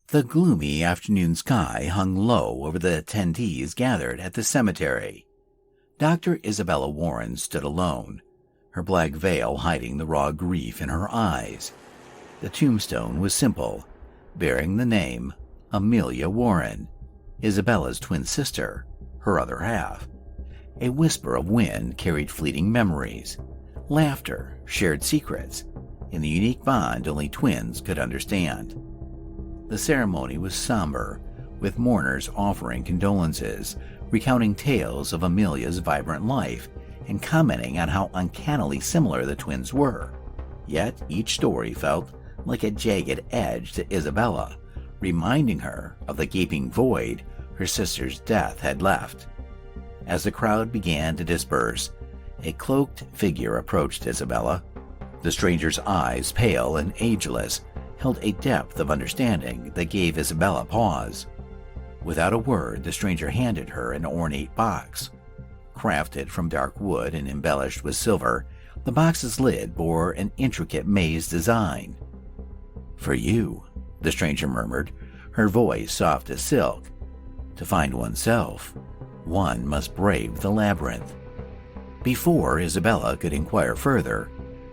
The gloomy afternoon sky hung low over the attendees gathered at the cemetery. Dr. Isabella Warren stood alone, her black veil hiding the raw grief in her eyes. The tombstone was simple, bearing the name Amelia Warren, Isabella's twin sister, her other half. A whisper of wind carried fleeting memories, laughter, shared secrets, and the unique bond only twins could understand. The ceremony was somber, with mourners offering condolences, recounting tales of Amelia's vibrant life, and commenting on how uncannily similar the twins were. Yet each story felt like a jagged edge to Isabella, reminding her of the gaping void her sister's death had left. As the crowd began to disperse, a cloaked figure approached Isabella. The stranger's eyes, pale and ageless, held a depth of understanding that gave Isabella pause. Without a word, the stranger handed her an ornate box. Crafted from dark wood and embellished with silver, the box's lid bore an intricate maze design. "For you," the stranger murmured, her voice soft as silk. "To find oneself, one must brave the labyrinth." Before Isabella could inquire further,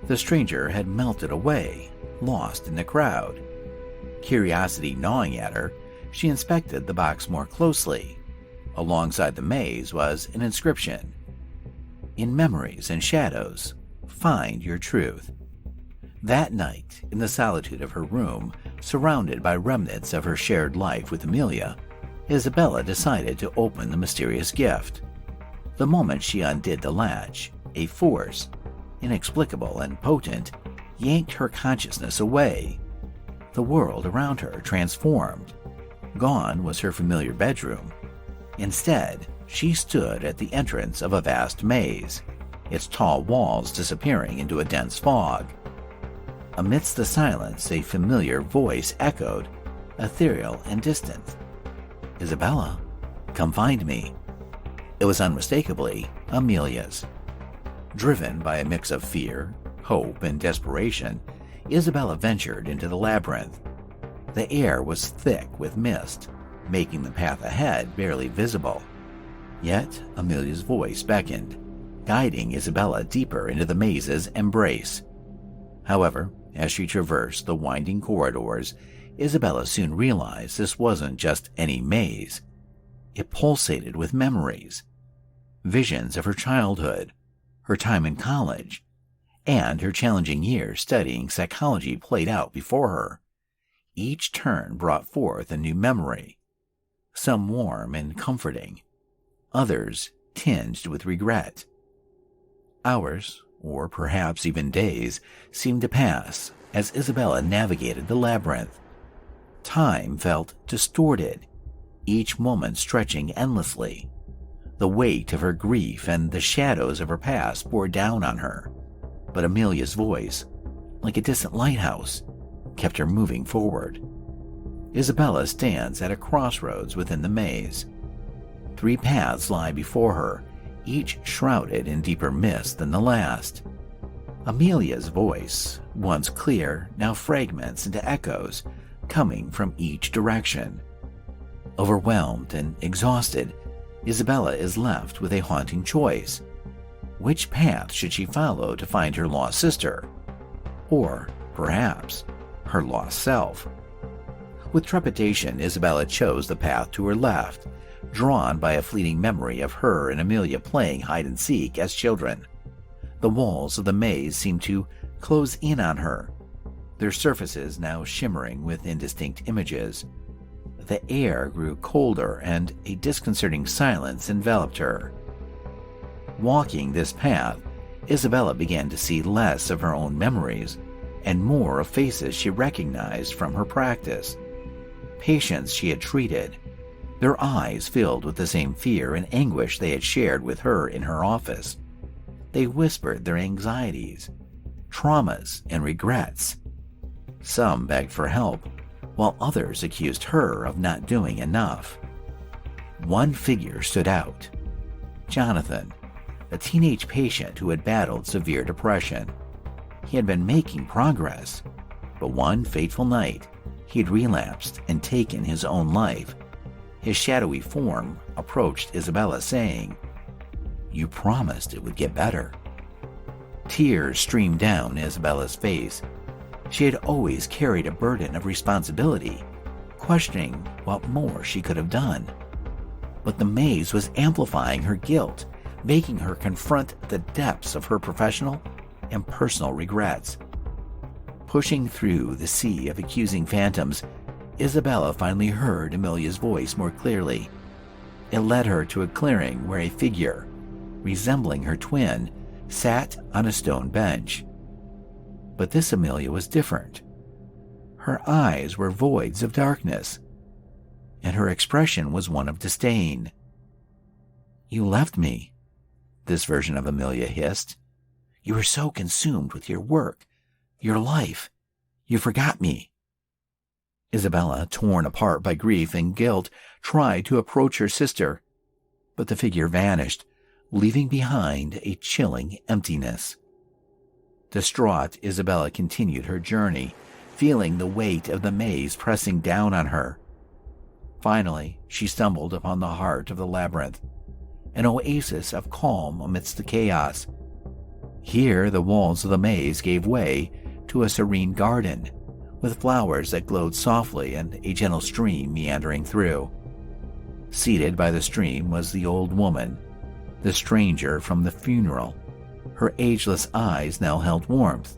the stranger had melted away, lost in the crowd. Curiosity gnawing at her, she inspected the box more closely. Alongside the maze was an inscription: "In memories and shadows, find your truth." That night, in the solitude of her room, surrounded by remnants of her shared life with Amelia, Isabella decided to open the mysterious gift. The moment she undid the latch, a force, inexplicable and potent, yanked her consciousness away. The world around her transformed. Gone was her familiar bedroom. Instead, she stood at the entrance of a vast maze, its tall walls disappearing into a dense fog. Amidst the silence, a familiar voice echoed, ethereal and distant. "Isabella, come find me." It was unmistakably Amelia's. Driven by a mix of fear, hope, and desperation, Isabella ventured into the labyrinth. The air was thick with mist, making the path ahead barely visible. Yet Amelia's voice beckoned, guiding Isabella deeper into the maze's embrace. However, as she traversed the winding corridors, Isabella soon realized this wasn't just any maze. It pulsated with memories, visions of her childhood, her time in college, and her challenging years studying psychology played out before her. Each turn brought forth a new memory, some warm and comforting, others tinged with regret. Hours, or perhaps even days, seemed to pass as Isabella navigated the labyrinth. Time felt distorted, each moment stretching endlessly. The weight of her grief and the shadows of her past bore down on her, but Amelia's voice, like a distant lighthouse, kept her moving forward. Isabella stands at a crossroads within the maze. 3 paths lie before her, each shrouded in deeper mist than the last. Amelia's voice, once clear, now fragments into echoes, coming from each direction. Overwhelmed and exhausted, Isabella is left with a haunting choice. Which path should she follow to find her lost sister? Or, perhaps, her lost self? With trepidation, Isabella chose the path to her left, drawn by a fleeting memory of her and Amelia playing hide-and-seek as children. The walls of the maze seemed to close in on her, their surfaces now shimmering with indistinct images. The air grew colder and a disconcerting silence enveloped her. Walking this path, Isabella began to see less of her own memories and more of faces she recognized from her practice. Patients she had treated, their eyes filled with the same fear and anguish they had shared with her in her office. They whispered their anxieties, traumas, and regrets. Some begged for help, while others accused her of not doing enough. One figure stood out: Jonathan, a teenage patient who had battled severe depression. He had been making progress, but one fateful night, he'd relapsed and taken his own life, his shadowy form approached Isabella saying, "You promised it would get better." Tears streamed down Isabella's face. She had always carried a burden of responsibility, questioning what more she could have done. But the maze was amplifying her guilt, making her confront the depths of her professional and personal regrets. Pushing through the sea of accusing phantoms, Isabella finally heard Amelia's voice more clearly. It led her to a clearing where a figure, resembling her twin, sat on a stone bench. But this Amelia was different. Her eyes were voids of darkness, and her expression was one of disdain. "You left me," this version of Amelia hissed. "You were so consumed with your work, your life, you forgot me." Isabella, torn apart by grief and guilt, tried to approach her sister, but the figure vanished, leaving behind a chilling emptiness. Distraught, Isabella continued her journey, feeling the weight of the maze pressing down on her. Finally, she stumbled upon the heart of the labyrinth, an oasis of calm amidst the chaos. Here, the walls of the maze gave way to a serene garden, with flowers that glowed softly and a gentle stream meandering through. Seated by the stream was the old woman, the stranger from the funeral. Her ageless eyes now held warmth.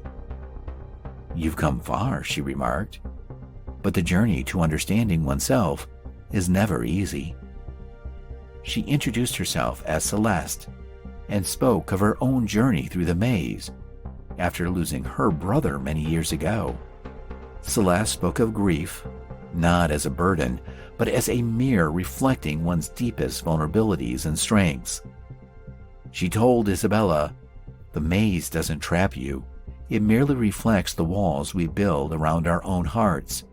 "You've come far," she remarked, "but the journey to understanding oneself is never easy." She introduced herself as Celeste and spoke of her own journey through the maze after losing her brother many years ago. Celeste spoke of grief, not as a burden, but as a mirror reflecting one's deepest vulnerabilities and strengths. She told Isabella, "The maze doesn't trap you. It merely reflects the walls we build around our own hearts.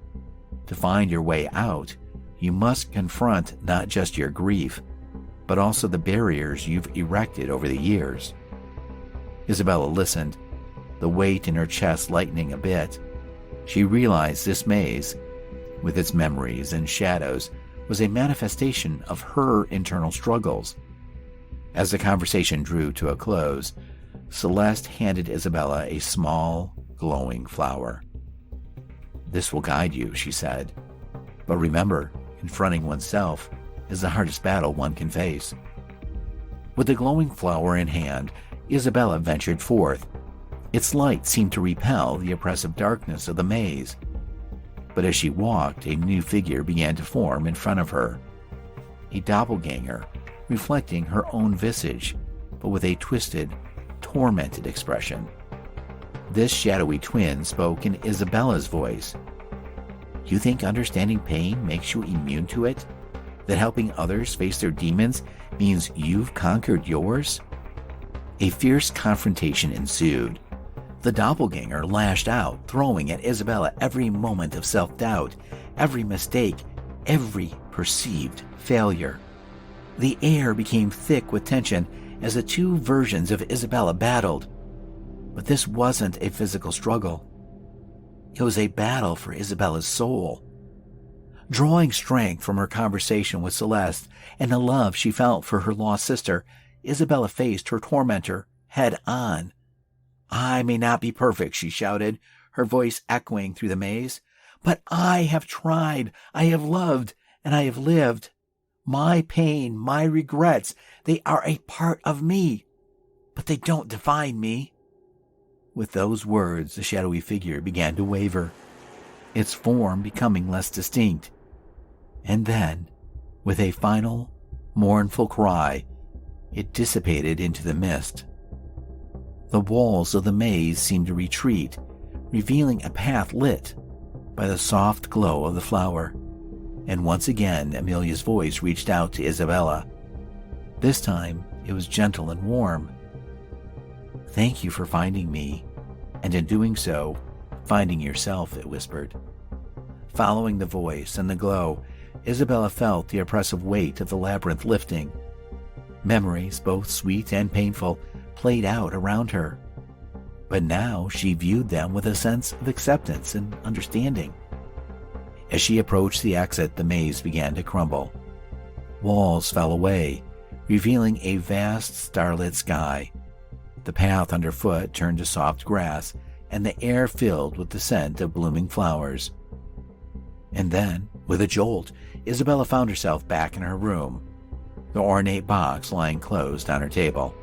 To find your way out, you must confront not just your grief, but also the barriers you've erected over the years." Isabella listened, the weight in her chest lightening a bit. She realized this maze, with its memories and shadows, was a manifestation of her internal struggles. As the conversation drew to a close, Celeste handed Isabella a small, glowing flower. "This will guide you," she said. "But remember, confronting oneself is the hardest battle one can face." With the glowing flower in hand, Isabella ventured forth. Its light seemed to repel the oppressive darkness of the maze. But as she walked, a new figure began to form in front of her. A doppelganger, reflecting her own visage, but with a twisted, tormented expression. This shadowy twin spoke in Isabella's voice. "You think understanding pain makes you immune to it? That helping others face their demons means you've conquered yours?" A fierce confrontation ensued. The doppelganger lashed out, throwing at Isabella every moment of self-doubt, every mistake, every perceived failure. The air became thick with tension as the two versions of Isabella battled. But this wasn't a physical struggle. It was a battle for Isabella's soul. Drawing strength from her conversation with Celeste and the love she felt for her lost sister, Isabella faced her tormentor head on. "I may not be perfect," she shouted, her voice echoing through the maze, "but I have tried, I have loved, and I have lived. My pain, my regrets, they are a part of me, but they don't define me." With those words, the shadowy figure began to waver, its form becoming less distinct. And then, with a final, mournful cry, it dissipated into the mist. The walls of the maze seemed to retreat, revealing a path lit by the soft glow of the flower. And once again, Amelia's voice reached out to Isabella. This time, it was gentle and warm. "Thank you for finding me, and in doing so, finding yourself," it whispered. Following the voice and the glow, Isabella felt the oppressive weight of the labyrinth lifting. Memories, both sweet and painful, played out around her. But now she viewed them with a sense of acceptance and understanding. As she approached the exit, the maze began to crumble. Walls fell away, revealing a vast starlit sky. The path underfoot turned to soft grass, and the air filled with the scent of blooming flowers. And then, with a jolt, Isabella found herself back in her room, the ornate box lying closed on her table.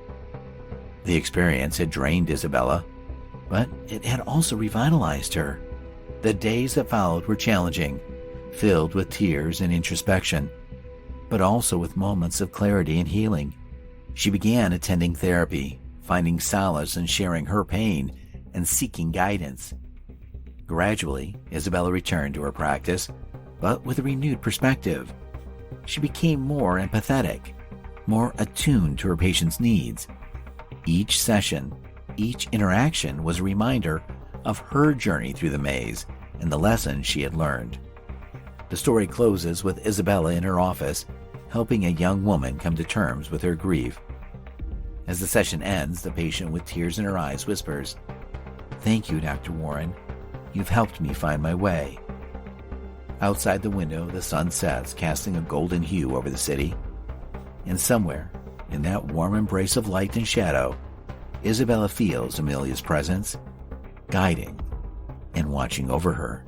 The experience had drained Isabella, but it had also revitalized her. The days that followed were challenging, filled with tears and introspection, but also with moments of clarity and healing. She began attending therapy, finding solace in sharing her pain and seeking guidance. Gradually, Isabella returned to her practice, but with a renewed perspective. She became more empathetic, more attuned to her patients' needs. Each session, each interaction was a reminder of her journey through the maze and the lessons she had learned. The story closes with Isabella in her office, helping a young woman come to terms with her grief. As the session ends, the patient with tears in her eyes whispers, "Thank you, Dr. Warren. You've helped me find my way." Outside the window, the sun sets, casting a golden hue over the city. And somewhere, in that warm embrace of light and shadow, Isabella feels Amelia's presence, guiding and watching over her.